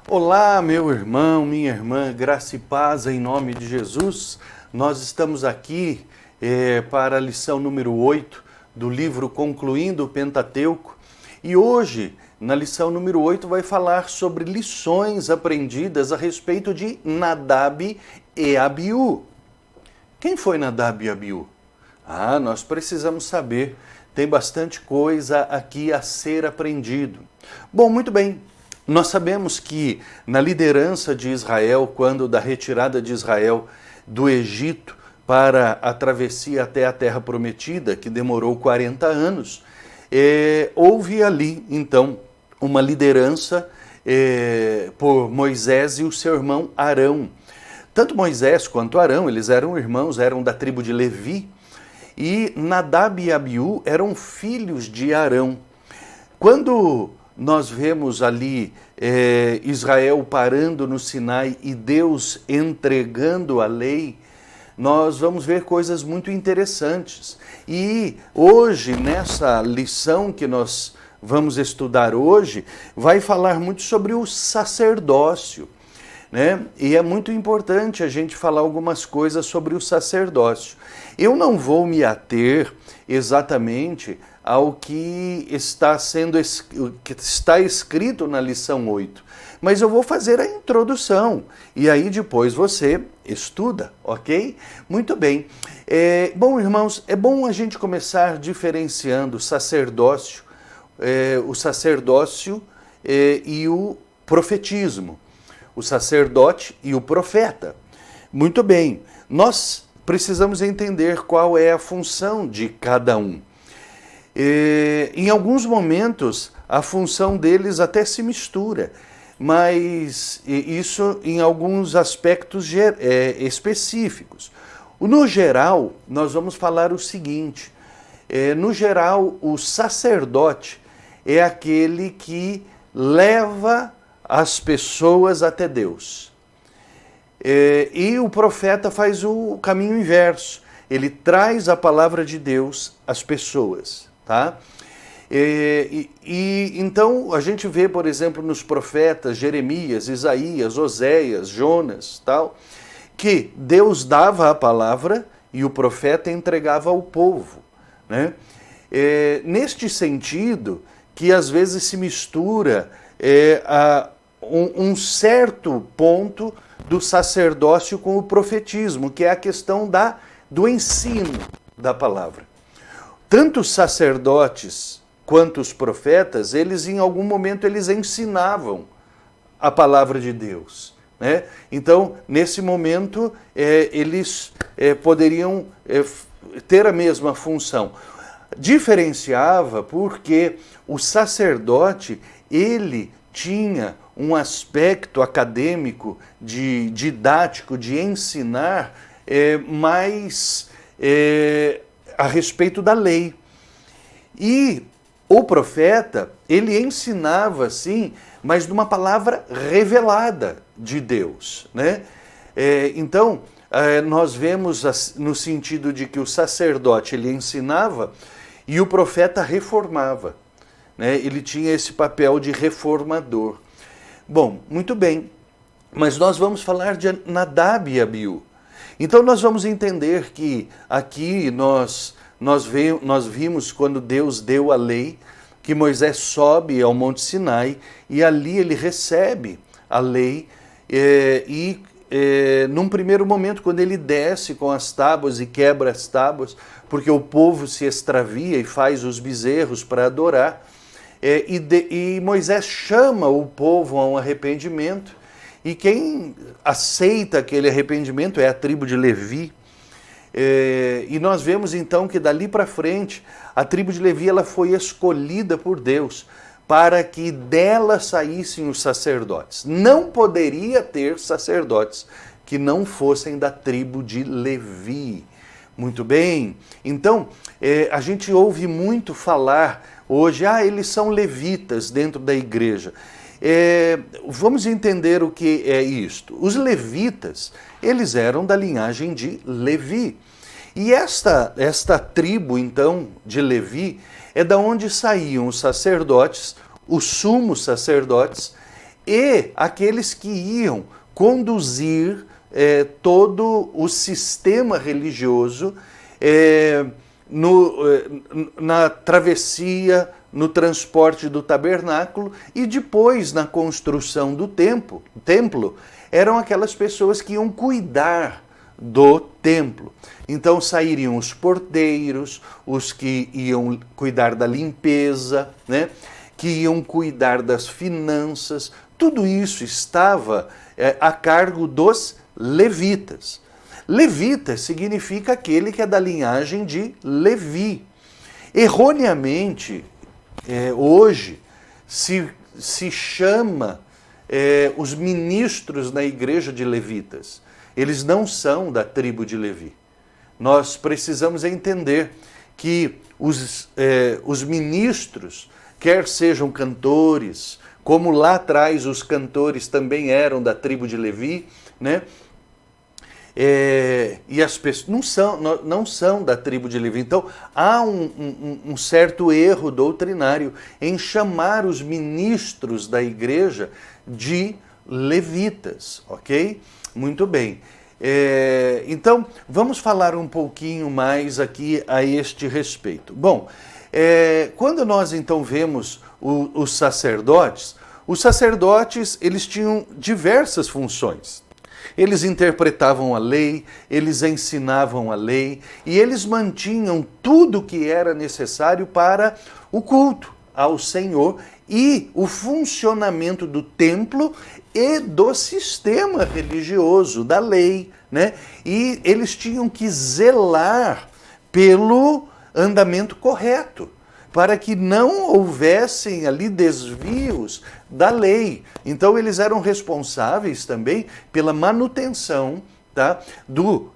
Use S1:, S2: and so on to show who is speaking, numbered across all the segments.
S1: Olá, meu irmão, minha irmã, graça e paz em nome de Jesus. Nós estamos aqui para a lição número 8 do livro Concluindo o Pentateuco. E hoje, na lição número 8, vai falar sobre lições aprendidas a respeito de Nadab e Abiú. Quem foi Nadab e Abiú? Nós precisamos saber. Tem bastante coisa aqui a ser aprendido. Bom, muito bem. Nós sabemos que na liderança de Israel, quando da retirada de Israel do Egito para a travessia até a Terra Prometida, que demorou 40 anos, houve ali, então, uma liderança por Moisés e o seu irmão Arão. Tanto Moisés quanto Arão, eles eram irmãos, eram da tribo de Levi, e Nadab e Abiú eram filhos de Arão. Quando nós vemos ali Israel parando no Sinai e Deus entregando a lei, nós vamos ver coisas muito interessantes. E hoje, nessa lição que nós vamos estudar hoje, vai falar muito sobre o sacerdócio, né? E é muito importante a gente falar algumas coisas sobre o sacerdócio. Eu não vou me ater exatamente ao que está escrito na lição 8. Mas eu vou fazer a introdução e aí depois você estuda, ok? Muito bem. Bom, irmãos, é bom a gente começar diferenciando o sacerdócio e o profetismo, o sacerdote e o profeta. Muito bem, nós precisamos entender qual é a função de cada um. Em alguns momentos, a função deles até se mistura, mas isso em alguns aspectos específicos. No geral, nós vamos falar o seguinte, no geral, o sacerdote é aquele que leva as pessoas até Deus. E o profeta faz o caminho inverso, ele traz a palavra de Deus às pessoas. Tá? Então a gente vê, por exemplo, nos profetas Jeremias, Isaías, Oséias, Jonas, tal, que Deus dava a palavra e o profeta entregava ao povo, né? Neste sentido, que às vezes se mistura um certo ponto do sacerdócio com o profetismo, que é a questão do ensino da palavra. Tanto os sacerdotes quanto os profetas, eles em algum momento eles ensinavam a palavra de Deus, né? Então, nesse momento, eles poderiam ter a mesma função. Diferenciava porque o sacerdote, ele tinha um aspecto acadêmico, didático, de ensinar mais a respeito da lei. E o profeta, ele ensinava, sim, mas numa palavra revelada de Deus, né? Então, nós vemos no sentido de que o sacerdote, ele ensinava e o profeta reformava, né? Ele tinha esse papel de reformador. Bom, muito bem, mas nós vamos falar de Nadab e Abiú. Então nós vamos entender que aqui nós vimos quando Deus deu a lei, que Moisés sobe ao Monte Sinai e ali ele recebe a lei num primeiro momento, quando ele desce com as tábuas e quebra as tábuas, porque o povo se extravia e faz os bezerros para adorar, e Moisés chama o povo a um arrependimento, e quem aceita aquele arrependimento é a tribo de Levi. E nós vemos então que dali para frente a tribo de Levi ela foi escolhida por Deus para que dela saíssem os sacerdotes. Não poderia ter sacerdotes que não fossem da tribo de Levi. Muito bem, então a gente ouve muito falar hoje, eles são levitas dentro da igreja. Vamos entender o que é isto. Os levitas, eles eram da linhagem de Levi. E esta tribo, então, de Levi, é da onde saíam os sacerdotes, os sumos sacerdotes, e aqueles que iam conduzir todo o sistema religioso na travessia, no transporte do tabernáculo e depois na construção do templo, eram aquelas pessoas que iam cuidar do templo. Então sairiam os porteiros, os que iam cuidar da limpeza, né? Que iam cuidar das finanças, tudo isso estava a cargo dos levitas. Levita significa aquele que é da linhagem de Levi. Erroneamente, hoje, se chama os ministros na igreja de levitas. Eles não são da tribo de Levi. Nós precisamos entender que os ministros, quer sejam cantores, como lá atrás os cantores também eram da tribo de Levi, né? E as pessoas não são da tribo de Levi. Então, há um certo erro doutrinário em chamar os ministros da igreja de levitas, ok? Muito bem. Então, vamos falar um pouquinho mais aqui a este respeito. Bom, quando nós então vemos os sacerdotes eles tinham diversas funções. Eles interpretavam a lei, eles ensinavam a lei e eles mantinham tudo que era necessário para o culto ao Senhor e o funcionamento do templo e do sistema religioso, da lei, né? E eles tinham que zelar pelo andamento correto, para que não houvessem ali desvios da lei. Então eles eram responsáveis também pela manutenção, tá, do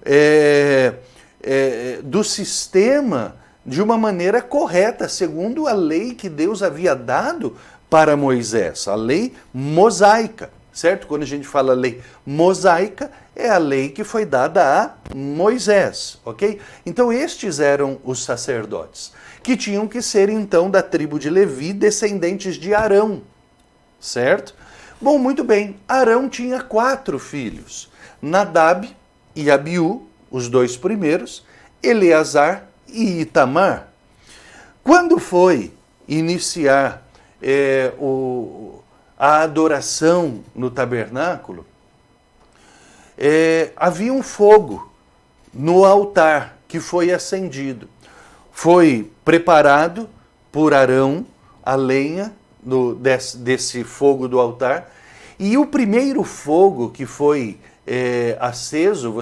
S1: sistema de uma maneira correta, segundo a lei que Deus havia dado para Moisés, a lei mosaica, certo? Quando a gente fala lei mosaica, é a lei que foi dada a Moisés, ok? Então estes eram os sacerdotes, que tinham que ser então da tribo de Levi, descendentes de Arão, certo? Bom, muito bem, Arão tinha 4 filhos, Nadab e Abiú, os 2 primeiros, Eleazar e Itamar. Quando foi iniciar a adoração no tabernáculo, havia um fogo no altar que foi acendido. Foi preparado por Arão a lenha desse fogo do altar, e o primeiro fogo que foi aceso,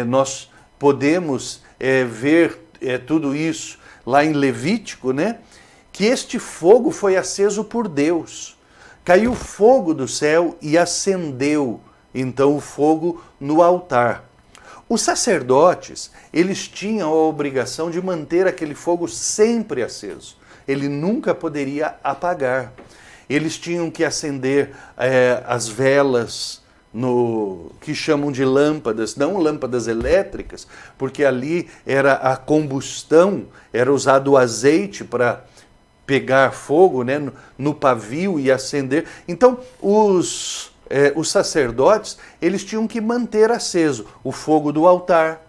S1: nós podemos ver tudo isso lá em Levítico, né? Que este fogo foi aceso por Deus. Caiu fogo do céu e acendeu então o fogo no altar. Os sacerdotes, eles tinham a obrigação de manter aquele fogo sempre aceso. Ele nunca poderia apagar. Eles tinham que acender as velas, que chamam de lâmpadas, não lâmpadas elétricas, porque ali era a combustão, era usado o azeite para pegar fogo, né, no pavio e acender. Então, os sacerdotes, eles tinham que manter aceso o fogo do altar,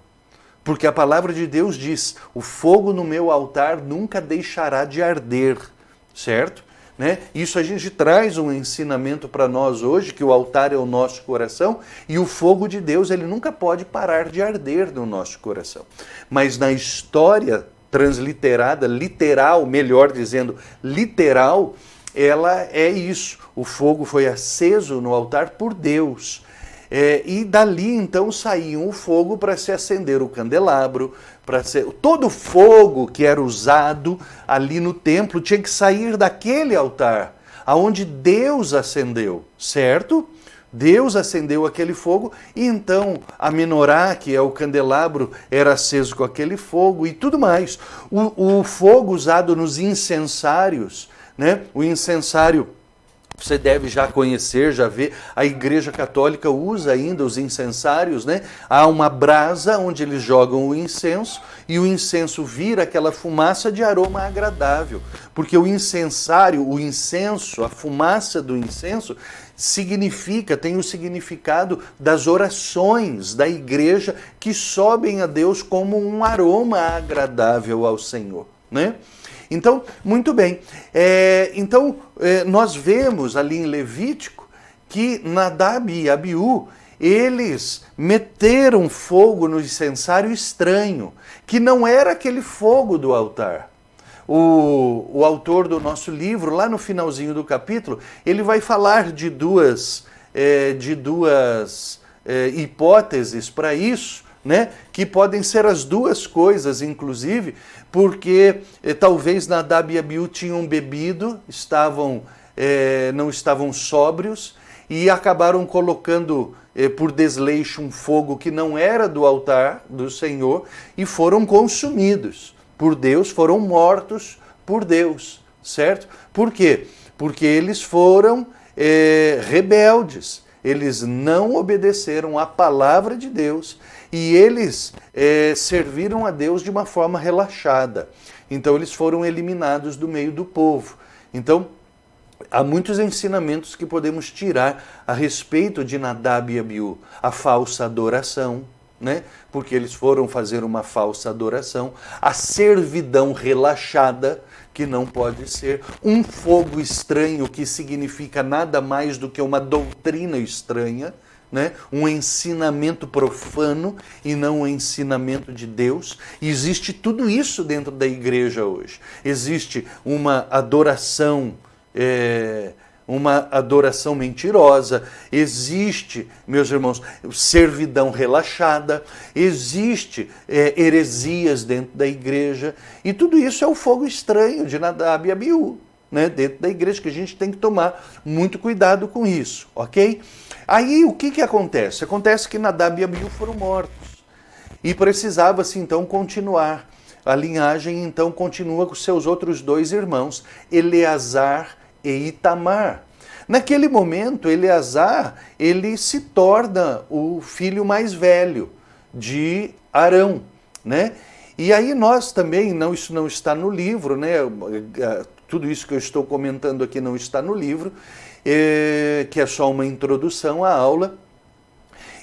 S1: porque a palavra de Deus diz, o fogo no meu altar nunca deixará de arder, certo? Né? Isso a gente traz um ensinamento para nós hoje, que o altar é o nosso coração, e o fogo de Deus, ele nunca pode parar de arder no nosso coração. Mas na história transliterada, literal, melhor dizendo, literal, ela é isso. O fogo foi aceso no altar por Deus. E dali então saía o fogo para se acender o candelabro, todo o fogo que era usado ali no templo tinha que sair daquele altar, aonde Deus acendeu, certo? Deus acendeu aquele fogo e então a menorá, que é o candelabro, era aceso com aquele fogo e tudo mais. O fogo usado nos incensários, né? O incensário Você deve já conhecer, já ver, a Igreja Católica usa ainda os incensários, né? Há uma brasa onde eles jogam o incenso e o incenso vira aquela fumaça de aroma agradável. Porque o incensário, o incenso, a fumaça do incenso, tem o significado das orações da igreja que sobem a Deus como um aroma agradável ao Senhor, né? Então, muito bem. Nós vemos ali em Levítico que Nadab e Abiú, eles meteram fogo no incensário estranho, que não era aquele fogo do altar. O autor do nosso livro, lá no finalzinho do capítulo, ele vai falar de duas hipóteses para isso, né? Que podem ser as duas coisas, inclusive, porque talvez Nadab e Abiú tinham bebido, não estavam sóbrios e acabaram colocando por desleixo um fogo que não era do altar do Senhor e foram consumidos por Deus, foram mortos por Deus, certo? Por quê? Porque eles foram rebeldes, eles não obedeceram à palavra de Deus e eles serviram a Deus de uma forma relaxada. Então eles foram eliminados do meio do povo. Então há muitos ensinamentos que podemos tirar a respeito de Nadab e Abiú. A falsa adoração, né? Porque eles foram fazer uma falsa adoração. A servidão relaxada, que não pode ser. Um fogo estranho, que significa nada mais do que uma doutrina estranha, né? Um ensinamento profano e não um ensinamento de Deus. E existe tudo isso dentro da igreja hoje. Existe uma adoração mentirosa, existe, meus irmãos, servidão relaxada, existe heresias dentro da igreja, e tudo isso é o fogo estranho de Nadab e Abiú, né, dentro da igreja, que a gente tem que tomar muito cuidado com isso, ok? Aí o que acontece? Acontece que Nadab e Abiú foram mortos, e precisava-se então continuar. A linhagem então continua com seus outros dois irmãos, Eleazar e Itamar. Naquele momento, Eleazar, ele se torna o filho mais velho de Arão, né? E aí nós também, isso não está no livro, né? Tudo isso que eu estou comentando aqui não está no livro, que é só uma introdução à aula.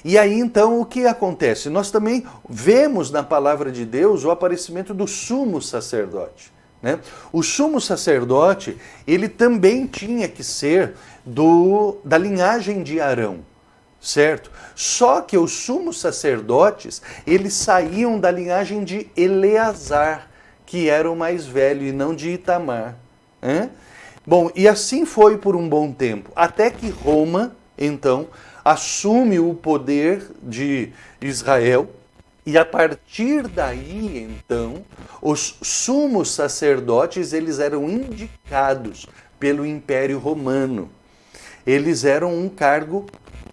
S1: E aí então o que acontece? Nós também vemos na palavra de Deus o aparecimento do sumo sacerdote, né? O sumo sacerdote, ele também tinha que ser da linhagem de Arão, certo? Só que os sumos sacerdotes, eles saíam da linhagem de Eleazar, que era o mais velho, e não de Itamar. Bom, e assim foi por um bom tempo, até que Roma, então, assume o poder de Israel. E a partir daí, então, os sumos sacerdotes, eles eram indicados pelo Império Romano. Eles eram um cargo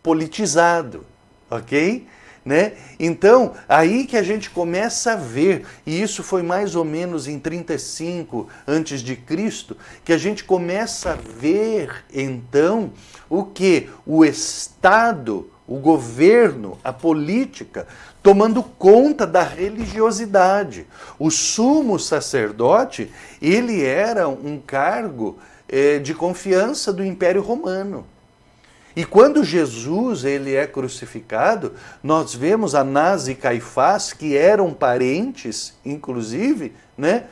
S1: politizado, ok? Né? Então, aí que a gente começa a ver, e isso foi mais ou menos em 35 a.C., que a gente começa a ver, então, o que? O Estado, o governo, a política, tomando conta da religiosidade. O sumo sacerdote, ele era um cargo de confiança do Império Romano. E quando Jesus ele é crucificado, nós vemos Anás e Caifás, que eram parentes, inclusive, né,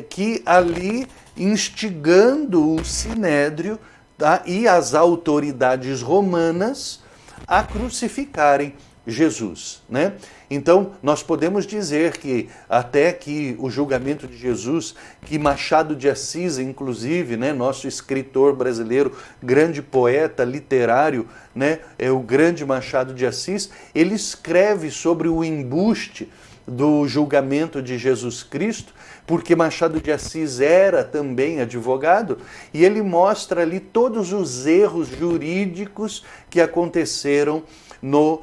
S1: que ali instigando o sinédrio, tá, e as autoridades romanas a crucificarem Jesus, né? Então, nós podemos dizer que até que o julgamento de Jesus, que Machado de Assis, inclusive, né, nosso escritor brasileiro, grande poeta literário, né, o grande Machado de Assis, ele escreve sobre o embuste do julgamento de Jesus Cristo, porque Machado de Assis era também advogado, e ele mostra ali todos os erros jurídicos que aconteceram no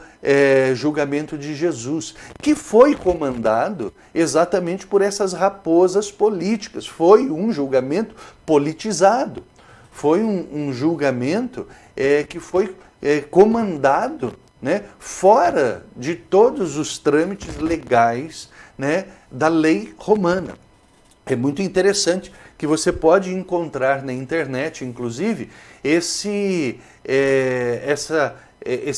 S1: julgamento de Jesus, que foi comandado exatamente por essas raposas políticas. Foi um julgamento politizado. foi um julgamento que foi comandado, né, fora de todos os trâmites legais, né, da lei romana. É muito interessante que você pode encontrar na internet, inclusive, esse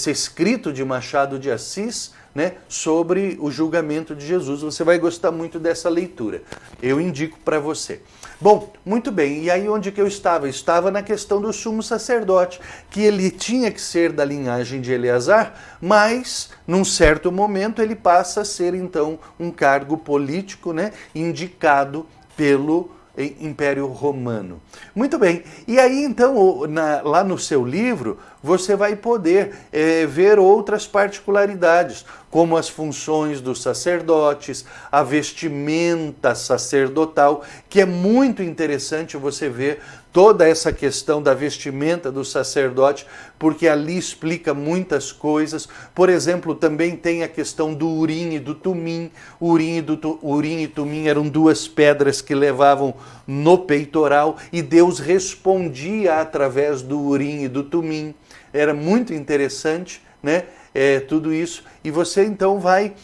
S1: escrito de Machado de Assis, né, sobre o julgamento de Jesus. Você vai gostar muito dessa leitura. Eu indico para você. Bom, muito bem. E aí onde que eu estava? Eu estava na questão do sumo sacerdote, que ele tinha que ser da linhagem de Eleazar, mas num certo momento ele passa a ser então um cargo político, né, indicado pelo Império Romano. Muito bem, e aí então, lá no seu livro, você vai poder ver outras particularidades, como as funções dos sacerdotes, a vestimenta sacerdotal, que é muito interessante você ver toda essa questão da vestimenta do sacerdote, porque ali explica muitas coisas. Por exemplo, também tem a questão do Urim e do Tumim. Urim e Tumim eram duas pedras que levavam no peitoral e Deus respondia através do Urim e do Tumim. Era muito interessante, né? Tudo isso. E você então vai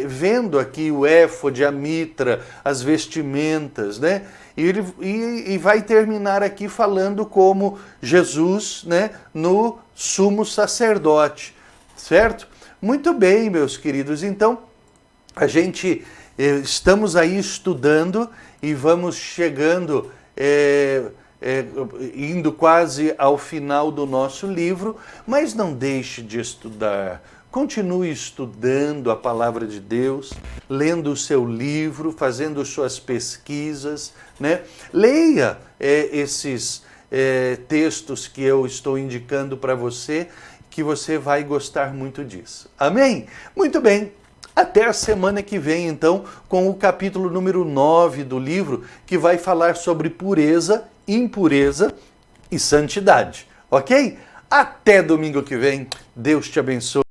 S1: vendo aqui o éfode, a mitra, as vestimentas, né? E vai terminar aqui falando como Jesus, né, no sumo sacerdote, certo? Muito bem, meus queridos. Então, a gente estamos aí estudando e vamos chegando, indo quase ao final do nosso livro, mas não deixe de estudar. Continue estudando a palavra de Deus, lendo o seu livro, fazendo suas pesquisas, né? Leia esses textos que eu estou indicando para você, que você vai gostar muito disso. Amém? Muito bem. Até a semana que vem, então, com o capítulo número 9 do livro, que vai falar sobre pureza, impureza e santidade. Ok? Até domingo que vem. Deus te abençoe.